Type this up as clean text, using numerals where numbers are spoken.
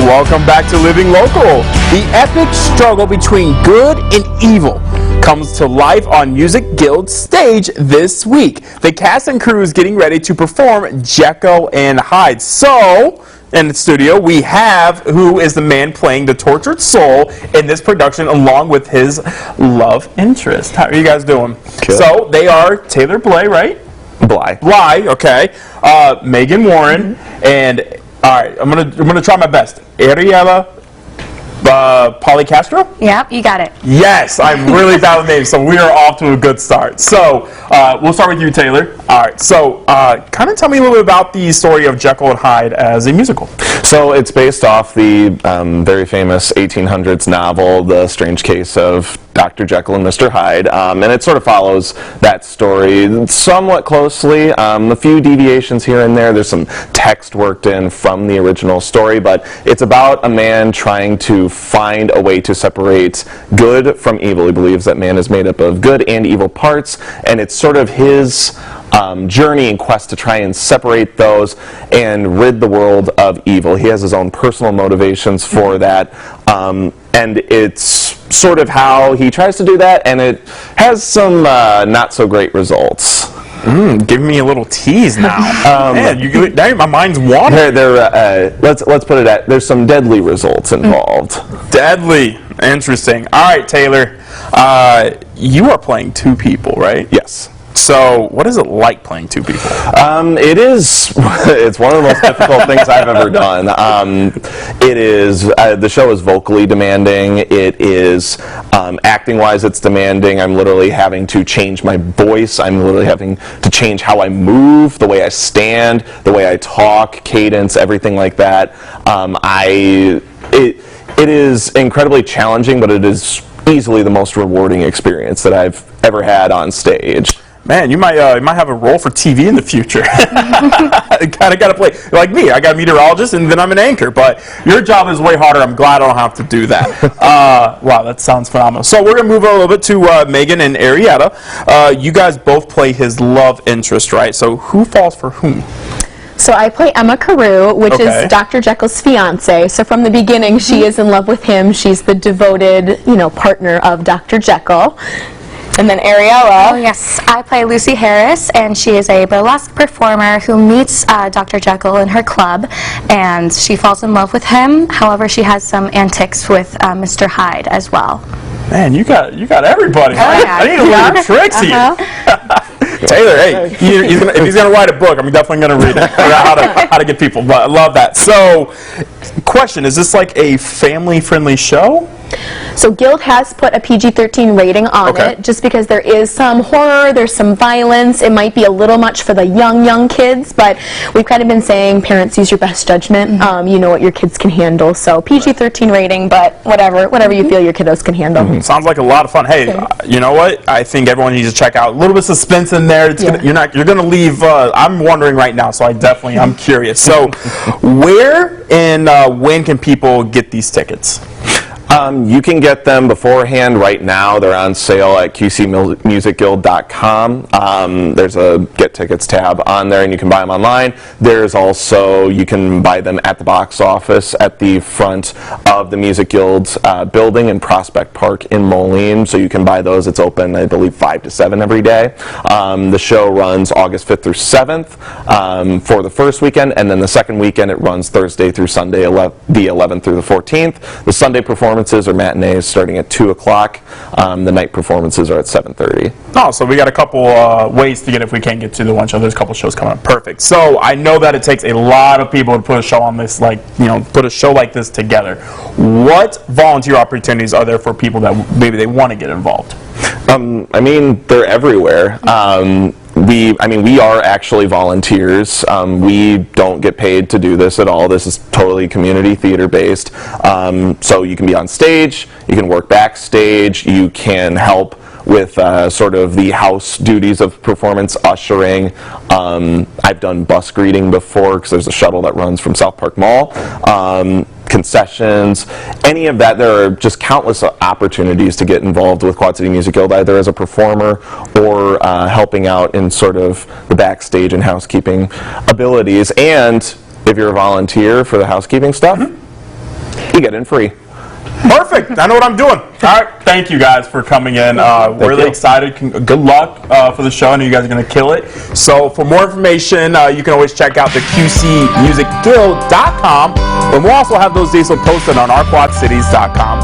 Welcome back to Living Local. The epic struggle between good and evil comes to life on Music Guild's stage this week. The cast and crew is getting ready to perform Jekyll and Hyde. So, in the studio, we have who is the man playing the tortured soul in this production along with his love interest. How are you guys doing? Good. So, they are Taylor Bley, right? Bley, okay. Megan Warren, and all right, I'm gonna try my best. Ariela Policastro? Yep, you got it. Yes, I'm really bad with names, so we are off to a good start. So we'll start with you, Taylor. All right, so kind of tell me a little bit about the story of Jekyll and Hyde as a musical. So it's based off the very famous 1800s novel, The Strange Case of Dr. Jekyll and Mr. Hyde, and it sort of follows that story somewhat closely. A few deviations here and there. There's some text worked in from the original story, but it's about a man trying to find a way to separate good from evil. He believes that man is made up of good and evil parts, and it's sort of his journey and quest to try and separate those and rid the world of evil. He has his own personal motivations for that, and it's sort of how he tries to do that, and it has some not so great results. Give me a little tease now. Man, now my mind's wandering. Let's put it at, there's some deadly results involved. Deadly. Interesting. All right, Taylor. You are playing two people, right? Yes. So, what is it like playing two people? It's one of the most difficult things I've ever done. The show is vocally demanding. It is, acting-wise, it's demanding. I'm literally having to change my voice. I'm literally having to change how I move, the way I stand, the way I talk, cadence, everything like that. It is incredibly challenging, but it is easily the most rewarding experience that I've ever had on stage. Man, you might have a role for TV in the future. Kind of got to play like me. I got a meteorologist, and then I'm an anchor. But your job is way harder. I'm glad I don't have to do that. Wow, that sounds phenomenal. So we're gonna move a little bit to Megan and Ariela. You guys both play his love interest, right? So who falls for whom? So I play Emma Carew, which is Dr. Jekyll's fiance. So from the beginning, she is in love with him. She's the devoted, partner of Dr. Jekyll. And then Ariela. Oh, yes. I play Lucy Harris, and she is a burlesque performer who meets Dr. Jekyll in her club, and she falls in love with him. However, she has some antics with Mr. Hyde as well. Man, you got everybody. Oh, yeah. I need a little tricks here. Taylor, hey, if he's gonna write a book, I'm definitely gonna read it. How to get people. But I love that. So, question: is this like a family-friendly show? So Guild has put a PG-13 rating on it, just because there is some horror, there's some violence. It might be a little much for the young kids, but we've kind of been saying, parents, use your best judgment. You know what your kids can handle. So PG-13 rating, but whatever you feel your kiddos can handle. Sounds like a lot of fun. Hey, you know what? I think everyone needs to check out. A little bit of suspense in there. You're gonna leave. I'm wondering right now, so I'm curious. So, where and when can people get these tickets? You can get them beforehand right now. They're on sale at qcmusicguild.com. There's a Get Tickets tab on there, and you can buy them online. There's also, you can buy them at the box office at the front of the Music Guild building in Prospect Park in Moline. So you can buy those. It's open, I believe, 5 to 7 every day. The show runs August 5th through 7th for the first weekend, and then the second weekend it runs Thursday through Sunday, the 11th through the 14th. The Sunday performances or matinees starting at 2 o'clock. The night performances are at 7:30. Oh, so we got a couple ways to get if we can't get to the one show. There's a couple shows coming up. Perfect. So I know that it takes a lot of people to put a show on this, put a show like this together. What volunteer opportunities are there for people that maybe they want to get involved? They're everywhere. We are actually volunteers. We don't get paid to do this at all. This is totally community theater based. So you can be on stage, you can work backstage, you can help with sort of the house duties of performance, ushering. I've done bus greeting before because there's a shuttle that runs from South Park Mall. Concessions, any of that. There are just countless opportunities to get involved with Quad City Music Guild, either as a performer or helping out in sort of the backstage and housekeeping abilities. And if you're a volunteer for the housekeeping stuff, you get in free. Perfect. I know what I'm doing. All right. Thank you guys for coming in. Really excited. Good luck for the show. I know you guys are going to kill it. So for more information, you can always check out the QCMusicGuild.com. And we'll also have those dates posted on ourquadcities.com.